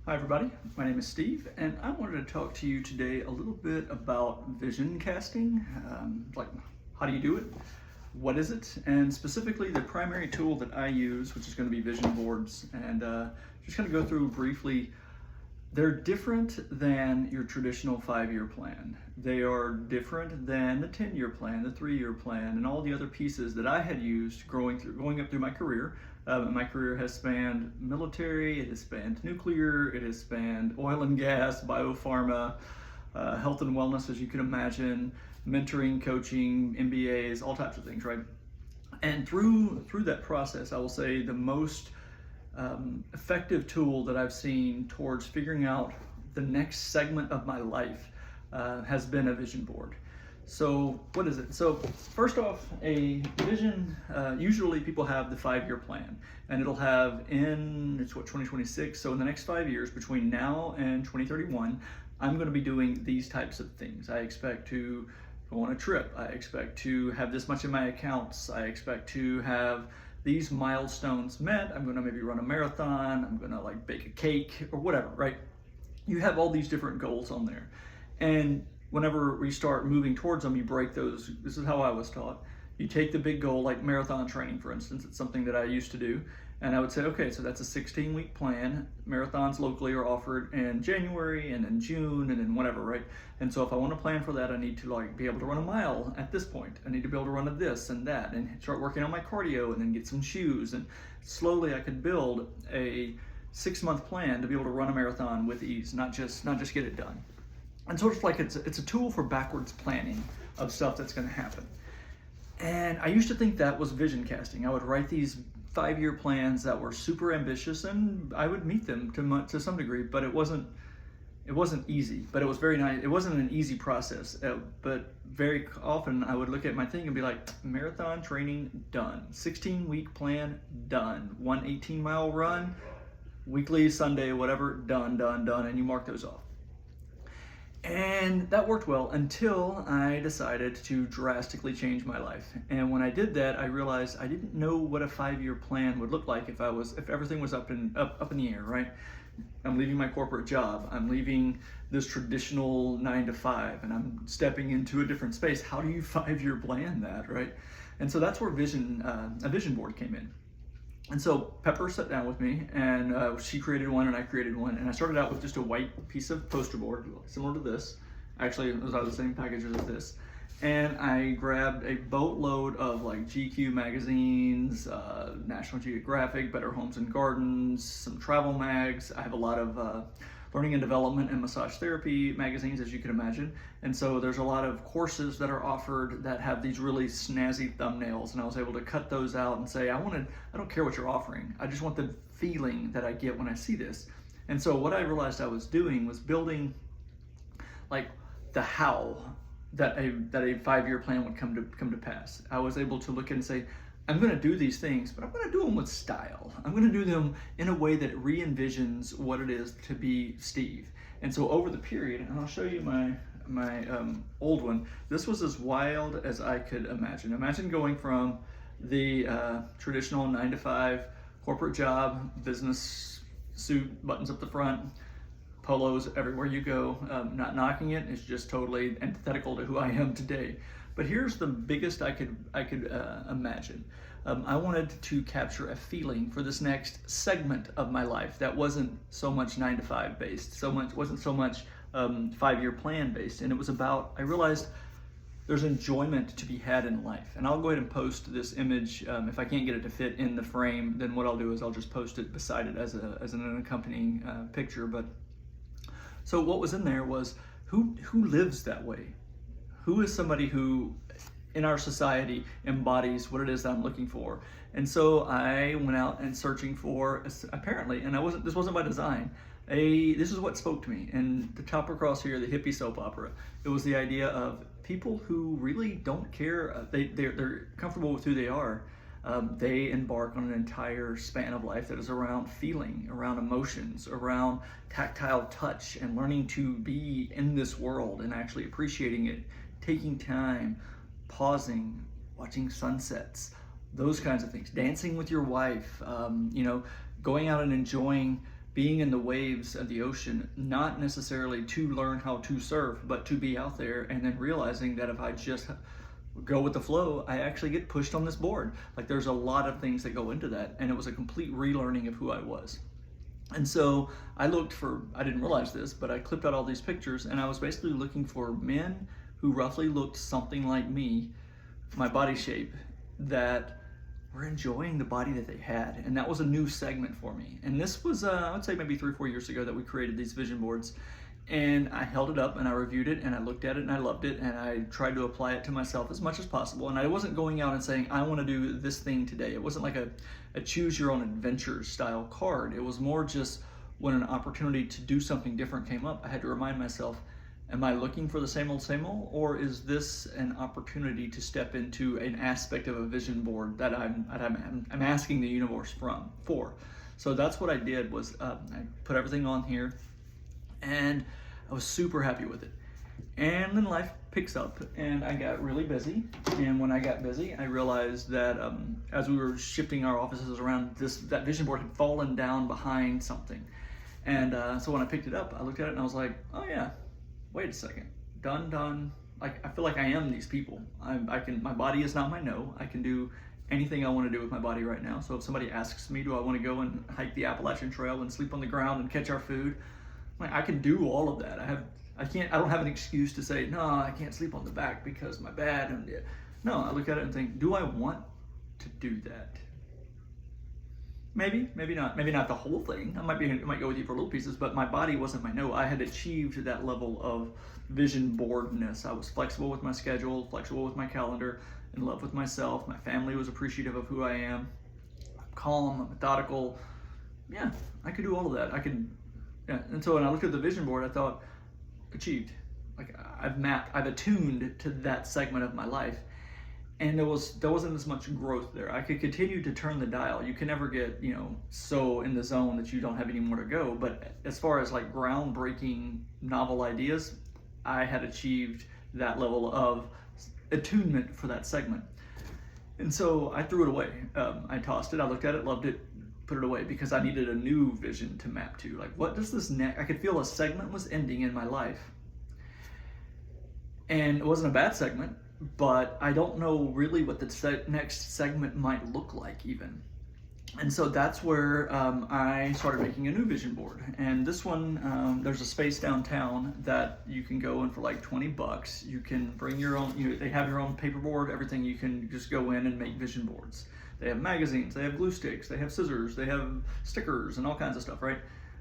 Hi everybody, my name is Steve and I wanted to talk to you today a little bit about vision casting, like how do you do it, what is it, and specifically the primary tool that I use, which is going to be vision boards, and just going to go through briefly. They're different than your traditional 5-year plan. They are different than the 10-year plan, the 3-year plan, and all the other pieces that I had used going up through my career. My career has spanned military, it has spanned nuclear, it has spanned oil and gas, biopharma, health and wellness, as you can imagine, mentoring, coaching, MBAs, all types of things, right? And through that process, I will say the most effective tool that I've seen towards figuring out the next segment of my life has been a vision board. So what is it? So first off, a vision, usually people have the 5-year plan, and it'll have it's 2026, so in the next 5 years, between now and 2031, I'm going to be doing these types of things. I expect to go on a trip, I expect to have this much in my accounts, I expect to have these milestones met, I'm going to maybe run a marathon, I'm going to like bake a cake or whatever, right? You have all these different goals on there. And whenever we start moving towards them, you break those. This is how I was taught. You take the big goal, like marathon training, for instance. It's something that I used to do. And I would say, okay, so that's a 16-week plan. Marathons locally are offered in January and in June and in whatever, right? And so if I want to plan for that, I need to like be able to run a mile at this point. I need to be able to run a this and that and start working on my cardio and then get some shoes. And slowly I could build a 6-month plan to be able to run a marathon with ease, not just get it done. And so it's like it's a tool for backwards planning of stuff that's going to happen. And I used to think that was vision casting. I would write these 5-year plans that were super ambitious, and I would meet them to some degree, but it wasn't easy. But it was very nice. It wasn't an easy process. But very often I would look at my thing and be like, marathon training done, 16-week plan done, 1 18-mile run, weekly, Sunday, whatever, done, and you mark those off. And that worked well until I decided to drastically change my life. And when I did that, I realized I didn't know what a 5-year plan would look like if everything was up in the air, right? I'm leaving my corporate job. I'm leaving this traditional 9 to 5, and I'm stepping into a different space. How do you 5-year plan that, right? And so that's where a vision board came in. And so Pepper sat down with me, and she created one and I created one, and I started out with just a white piece of poster board similar to this. Actually, it was out of the same packages as this. And I grabbed a boatload of like GQ magazines, National Geographic, Better Homes and Gardens, some travel mags. I have a lot of learning and development and massage therapy magazines, as you can imagine. And so there's a lot of courses that are offered that have these really snazzy thumbnails, and I was able to cut those out and say, I don't care what you're offering. I just want the feeling that I get when I see this. And so what I realized I was doing was building like the how that a 5-year plan would come to pass. I was able to look and say, I'm going to do these things, but I'm going to do them with style. I'm going to do them in a way that re-envisions what it is to be Steve. And so over the period, and I'll show you my old one, this was as wild as I could imagine. Imagine going from the traditional 9 to 5 corporate job, business suit, buttons up the front, polos everywhere you go, not knocking it, it's just totally antithetical to who I am today. But here's the biggest I could imagine. I wanted to capture a feeling for this next segment of my life that wasn't so much 9 to 5 based, wasn't so much 5-year plan based, and it was about, I realized there's enjoyment to be had in life. And I'll go ahead and post this image. If I can't get it to fit in the frame, then what I'll do is I'll just post it beside it as an accompanying picture. But so what was in there was who lives that way? Who is somebody who in our society embodies what it is that I'm looking for? And so I went out and searching for, apparently, and this wasn't by design, this is what spoke to me. And the top across here, the hippie soap opera, it was the idea of people who really don't care, they're comfortable with who they are. They embark on an entire span of life that is around feeling, around emotions, around tactile touch, and learning to be in this world and actually appreciating it, taking time, pausing, watching sunsets, those kinds of things, dancing with your wife, going out and enjoying being in the waves of the ocean, not necessarily to learn how to surf, but to be out there and then realizing that if I just go with the flow, I actually get pushed on this board. Like there's a lot of things that go into that, and it was a complete relearning of who I was. And so I didn't realize this, but I clipped out all these pictures, and I was basically looking for men who roughly looked something like me, my body shape, that were enjoying the body that they had. And that was a new segment for me. And this was, I would say maybe 3 or 4 years ago that we created these vision boards. And I held it up and I reviewed it and I looked at it and I loved it, and I tried to apply it to myself as much as possible. And I wasn't going out and saying, I want to do this thing today. It wasn't like a choose your own adventure style card. It was more just when an opportunity to do something different came up, I had to remind myself, am I looking for the same old, or is this an opportunity to step into an aspect of a vision board that I'm asking the universe for? So that's what I did, was I put everything on here, and I was super happy with it. And then life picks up, and I got really busy. And when I got busy, I realized that as we were shifting our offices around, that vision board had fallen down behind something. And so when I picked it up, I looked at it and I was like, oh yeah, wait a second, done. Like, I feel like I am these people. My body is not my no. I can do anything I want to do with my body right now. So if somebody asks me, do I want to go and hike the Appalachian Trail and sleep on the ground and catch our food? Like, I can do all of that. I don't have an excuse to say, no, I can't sleep on the back because my bad. And no, I look at it and think, do I want to do that? Maybe not the whole thing. I might go with you for little pieces, but my body wasn't my no. I had achieved that level of vision boardness. I was flexible with my schedule, flexible with my calendar, in love with myself. My family was appreciative of who I am. I'm calm, I'm methodical. Yeah, I could do all of that. And so when I looked at the vision board, I thought, achieved. Like, I've attuned to that segment of my life. And there wasn't as much growth there. I could continue to turn the dial. You can never get, so in the zone that you don't have any more to go. But as far as like groundbreaking novel ideas, I had achieved that level of attunement for that segment. And so I threw it away. I tossed it. I looked at it, loved it, put it away, because I needed a new vision to map to. Like, what does this next? I could feel a segment was ending in my life. And it wasn't a bad segment, but I don't know really what the next segment might look like even. And so that's where I started making a new vision board. And this one, there's a space downtown that you can go in for like $20. You can bring your own, they have your own paperboard, everything. You can just go in and make vision boards. They have magazines, they have glue sticks, they have scissors, they have stickers and all kinds of stuff, right?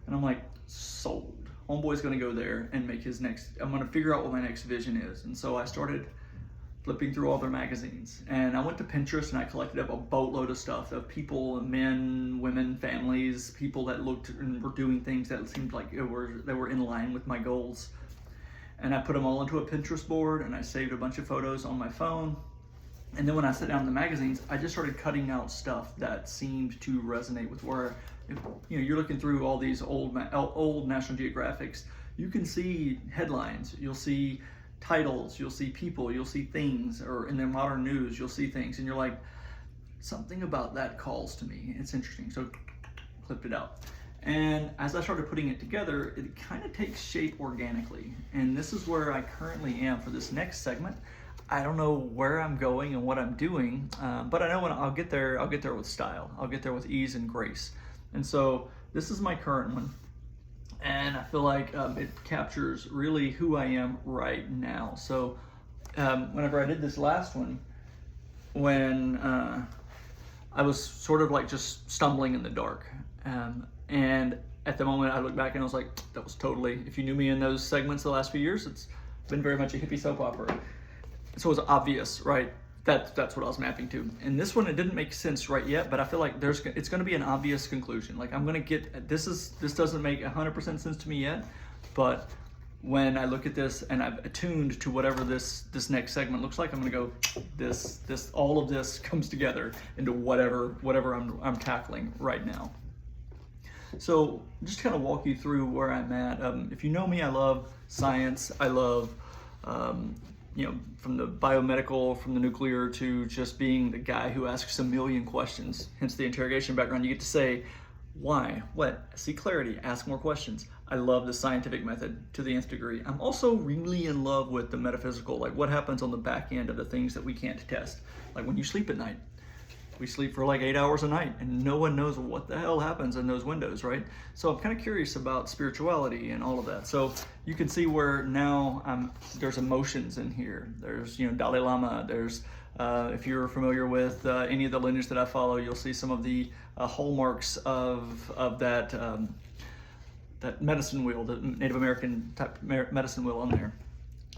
And I'm like, sold. Homeboy's gonna go there and make I'm gonna figure out what my next vision is. And so I started flipping through all their magazines, and I went to Pinterest and I collected up a boatload of stuff of people, men, women, families, people that looked and were doing things that seemed like they were in line with my goals. And I put them all into a Pinterest board, and I saved a bunch of photos on my phone. And then when I sat down in the magazines, I just started cutting out stuff that seemed to resonate with where, you're looking through all these old National Geographics, you can see headlines, you'll see titles, you'll see people, you'll see things, or in the modern news, you'll see things, and you're like, something about that calls to me. It's interesting. So clipped it out. And as I started putting it together, it kind of takes shape organically. And this is where I currently am for this next segment. I don't know where I'm going and what I'm doing, but I know when I'll get there with style. I'll get there with ease and grace. And so this is my current one. And I feel like it captures really who I am right now. So whenever I did this last one, when I was sort of like just stumbling in the dark. And at the moment I look back and I was like, that was totally, if you knew me in those segments the last few years, it's been very much a hippie soap opera. So it was obvious, right? That's what I was mapping to. And this one, it didn't make sense right yet, but I feel like it's going to be an obvious conclusion. Like, I'm going to get, this doesn't make 100% sense to me yet, but when I look at this and I've attuned to whatever this next segment looks like, I'm going to go, all of this comes together into whatever I'm tackling right now. So just kind of walk you through where I'm at. If you know me, I love science. I love, from the biomedical, from the nuclear, to just being the guy who asks a million questions, hence the interrogation background. You get to say, Why? What? Seek clarity, ask more questions. I love the scientific method to the nth degree. I'm also really in love with the metaphysical, like what happens on the back end of the things that we can't test. Like when you sleep at night, we sleep for like 8 hours a night and no one knows what the hell happens in those windows, right? So I'm kind of curious about spirituality and all of that. So you can see where now there's emotions in here. There's, Dalai Lama. There's, if you're familiar with any of the lineage that I follow, you'll see some of the hallmarks of that that medicine wheel, the Native American type medicine wheel on there.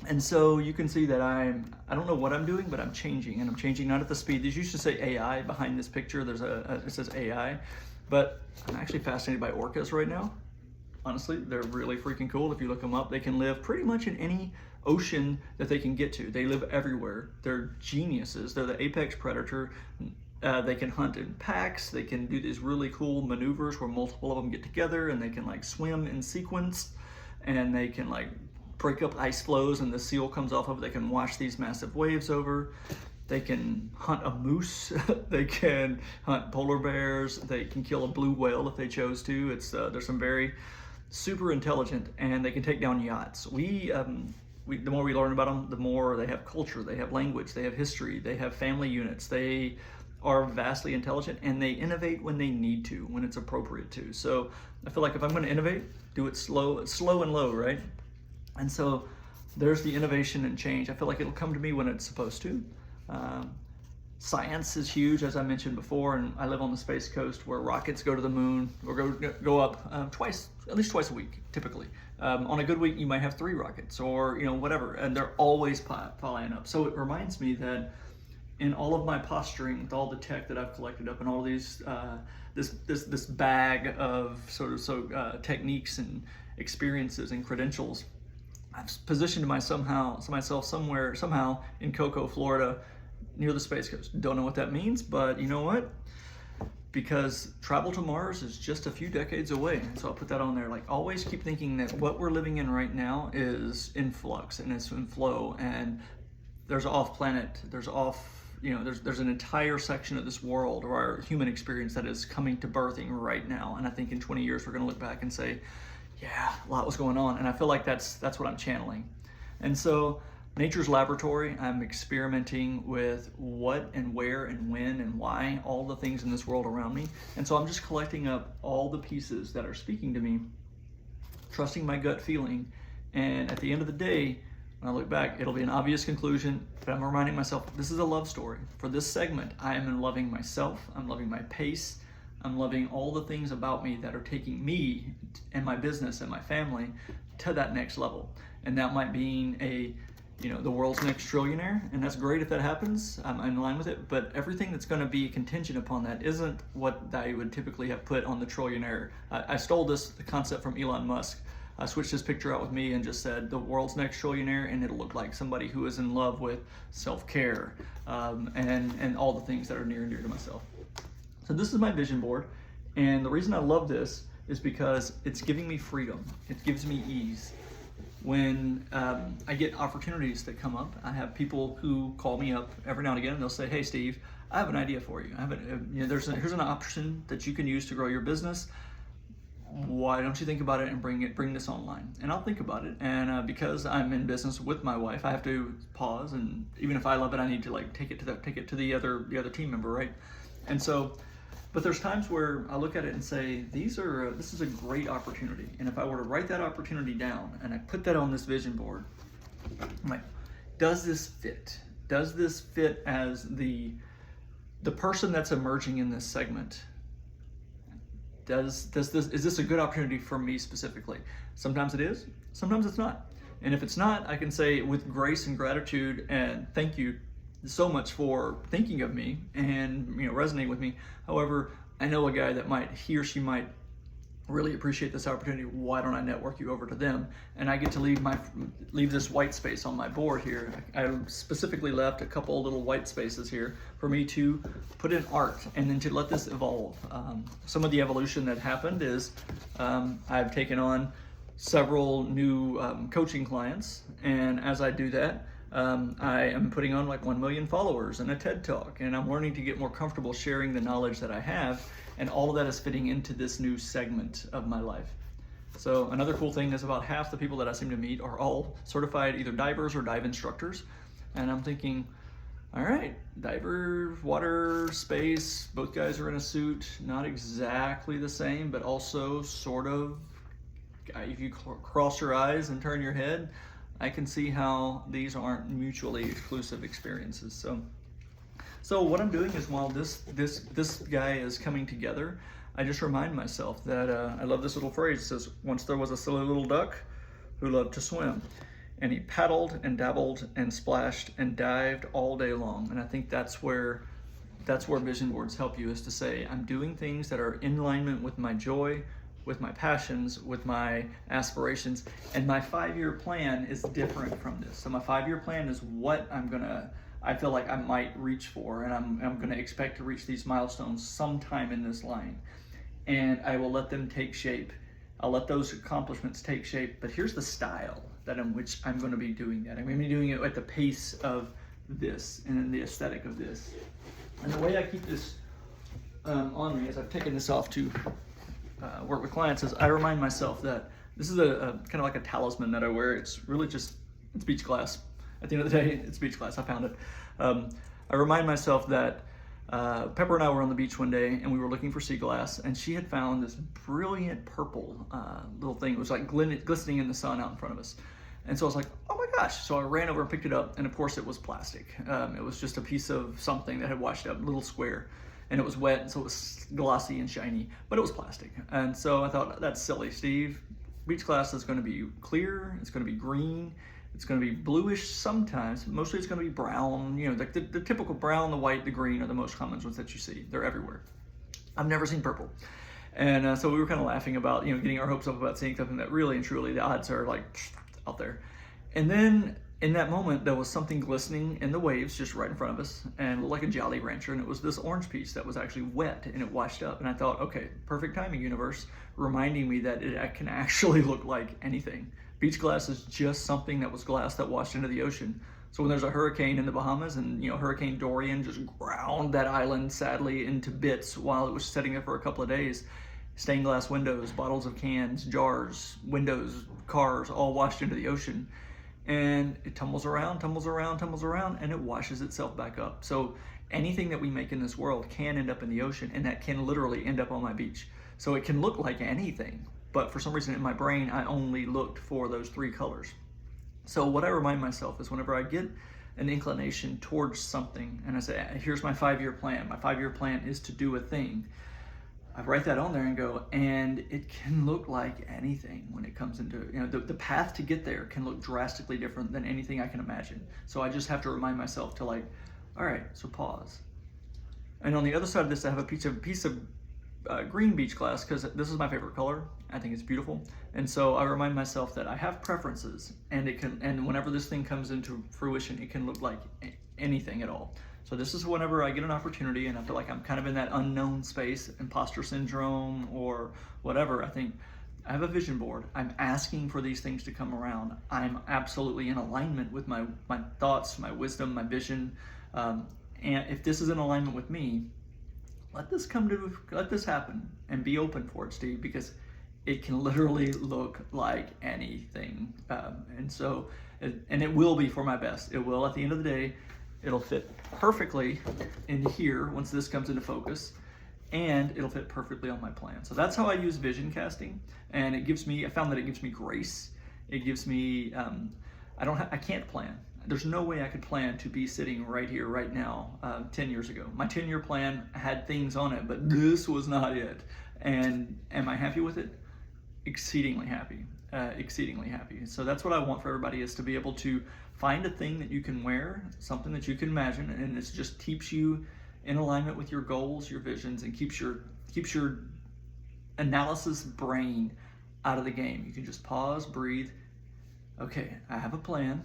And so you can see that I don't know what I'm doing, but I'm changing, and I'm changing not at the speed. These used to say AI behind this picture. It says AI, but I'm actually fascinated by orcas right now. Honestly, they're really freaking cool. If you look them up, they can live pretty much in any ocean that they can get to. They live everywhere. They're geniuses. They're the apex predator. They can hunt in packs. They can do these really cool maneuvers where multiple of them get together, and they can like swim in sequence, and they can like break up ice flows, and the seal comes off of it. They can wash these massive waves over. They can hunt a moose. They can hunt polar bears. They can kill a blue whale if they chose to. There's some very super intelligent, and they can take down yachts. The more we learn about them, the more they have culture, they have language, they have history, they have family units. They are vastly intelligent, and they innovate when they need to, when it's appropriate to. So I feel like if I'm going to innovate, do it slow and low, right? And so there's the innovation and change. I feel like it'll come to me when it's supposed to. Science is huge, as I mentioned before, and I live on the Space Coast where rockets go to the moon or go up at least twice a week, typically. On a good week, you might have 3 rockets or whatever, and they're always flying up. So it reminds me that in all of my posturing, with all the tech that I've collected up and all these this bag of techniques and experiences and credentials, I've positioned myself somehow in Cocoa, Florida, near the Space Coast. Don't know what that means, but you know what? Because travel to Mars is just a few decades away. So I'll put that on there. Like, always keep thinking that what we're living in right now is in flux and it's in flow, and there's off-planet, there's an entire section of this world or our human experience that is coming to birthing right now. And I think in 20 years, we're gonna look back and say, yeah, a lot was going on. And I feel like that's what I'm channeling. And so nature's laboratory, I'm experimenting with what and where and when and why, all the things in this world around me. And so I'm just collecting up all the pieces that are speaking to me, trusting my gut feeling. And at the end of the day, when I look back, it'll be an obvious conclusion, but I'm reminding myself, this is a love story. For this segment, I am loving myself, I'm loving my pace, I'm loving all the things about me that are taking me and my business and my family to that next level. And that might mean the world's next trillionaire, and that's great if that happens. I'm in line with it, but everything that's going to be contingent upon that isn't what I would typically have put on the trillionaire. I stole the concept from Elon Musk. I switched his picture out with me and just said the world's next trillionaire, and it'll look like somebody who is in love with self-care and all the things that are near and dear to myself. So this is my vision board, and the reason I love this is because it's giving me freedom. It gives me ease. When I get opportunities that come up, I have people who call me up every now and again, and they'll say, "Hey, Steve, I have an idea for you. Here's an option that you can use to grow your business. Why don't you think about it and bring this online?" And I'll think about it. And because I'm in business with my wife, I have to pause, and even if I love it, I need to take it to the other team member, right? And so. But there's times where I look at it and say, this is a great opportunity. And if I were to write that opportunity down and I put that on this vision board, I'm like, does this fit? Does this fit as the person that's emerging in this segment? Is this a good opportunity for me specifically? Sometimes it is, sometimes it's not. And if it's not, I can say with grace and gratitude and thank you so much for thinking of me and resonating with me. However, I know a guy that he or she might really appreciate this opportunity. Why don't I network you over to them? And I get to leave this white space on my board here. I specifically left a couple little white spaces here for me to put in art and then to let this evolve. Some of the evolution that happened is I've taken on several new coaching clients, and as I do that, I am putting on 1 million followers and a TED Talk, and I'm learning to get more comfortable sharing the knowledge that I have. And all of that is fitting into this new segment of my life. So another cool thing is about half the people that I seem to meet are all certified either divers or dive instructors. And I'm thinking, all right, diver, water, space, both guys are in a suit, not exactly the same, but also sort of, if you cross your eyes and turn your head, I can see how these aren't mutually exclusive experiences. So what I'm doing is while this guy is coming together, I just remind myself that I love this little phrase. It says, once there was a silly little duck who loved to swim, and he paddled and dabbled and splashed and dived all day long. And I think that's where vision boards help you, is to say, I'm doing things that are in alignment with my joy, with my passions, with my aspirations, and my 5-year plan is different from this. So my 5-year plan is what I feel like I might reach for, and I'm gonna expect to reach these milestones sometime in this line. And I will let them take shape. I'll let those accomplishments take shape, but here's the style that in which I'm gonna be doing that. I'm gonna be doing it at the pace of this and the aesthetic of this. And the way I keep this on me, as I've taken this off to work with clients, is I remind myself that this is a kind of like a talisman that I wear. It's really just, it's beach glass. At the end of the day, it's beach glass. I found it. I remind myself that Pepper and I were on the beach one day and we were looking for sea glass, and she had found this brilliant purple little thing. It was like glistening in the sun out in front of us. And so I was like, oh my gosh. So I ran over and picked it up, and of course it was plastic. It was just a piece of something that had washed up, a little square, and it was wet, so it was glossy and shiny, but it was plastic. And so I thought, that's silly, Steve. Beach glass is gonna be clear, it's gonna be green, it's going to be bluish sometimes. Mostly it's going to be brown. You know, the typical brown, the white, the green are the most common ones that you see. They're everywhere. I've never seen purple. And so we were kind of laughing about, you know, getting our hopes up about seeing something that really and truly the odds are like out there. And then in that moment, there was something glistening in the waves just right in front of us, and looked like a Jolly Rancher. And it was this orange piece that was actually wet and it washed up. And I thought, okay, perfect timing, universe, reminding me that it can actually look like anything. Beach glass is just something that was glass that washed into the ocean. So when there's a hurricane in the Bahamas, and you know, Hurricane Dorian just ground that island sadly into bits while it was sitting there for a couple of days, stained glass windows, bottles of cans, jars, windows, cars, all washed into the ocean. And it tumbles around, and it washes itself back up. So anything that we make in this world can end up in the ocean, and that can literally end up on my beach. So it can look like anything, but for some reason in my brain, I only looked for those 3 colors. So what I remind myself is whenever I get an inclination towards something, and I say, here's my 5-year plan. My 5-year plan is to do a thing. I write that on there and go, and it can look like anything when it comes into, you know, the path to get there can look drastically different than anything I can imagine. So I just have to remind myself to like, all right, so pause. And on the other side of this, I have a piece of green beach glass, because this is my favorite color. I think it's beautiful. And so I remind myself that I have preferences, and whenever this thing comes into fruition, it can look like anything at all. So this is whenever I get an opportunity and I feel like I'm kind of in that unknown space, imposter syndrome or whatever. I think I have a vision board. I'm asking for these things to come around. I'm absolutely in alignment with my thoughts, my wisdom, my vision. And if this is in alignment with me, let this happen, and be open for it, Steve, because it can literally look like anything. And it will be for my best. It will, at the end of the day, it'll fit perfectly in here once this comes into focus, and it'll fit perfectly on my plan. So that's how I use vision casting, and I found that it gives me grace. It gives me, I can't plan. There's no way I could plan to be sitting right here, right now, 10 years ago. My 10-year plan had things on it, but this was not it. And am I happy with it? Exceedingly happy, exceedingly happy. So that's what I want for everybody, is to be able to find a thing that you can wear, something that you can imagine, and it just keeps you in alignment with your goals, your visions, and keeps your analysis brain out of the game. You can just pause, breathe. Okay, I have a plan.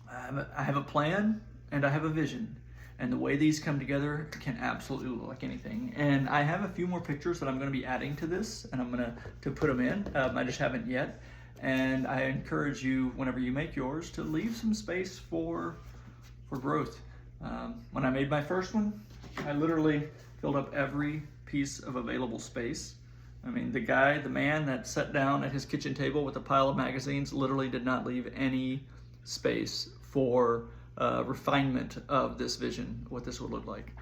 I have a plan and I have a vision, and the way these come together can absolutely look like anything. And I have a few more pictures that I'm going to be adding to this, and I'm going to put them in. I just haven't yet. And I encourage you, whenever you make yours, to leave some space for growth. When I made my first one, I literally filled up every piece of available space. I mean, the man that sat down at his kitchen table with a pile of magazines literally did not leave any space for refinement of this vision, what this would look like.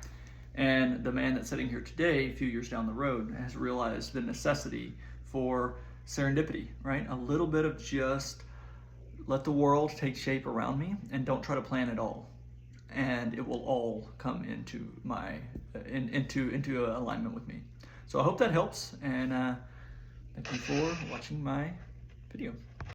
And the man that's sitting here today, a few years down the road, has realized the necessity for serendipity, right? A little bit of just let the world take shape around me and don't try to plan it all. And it will all come into into alignment with me. So I hope that helps, and thank you for watching my video.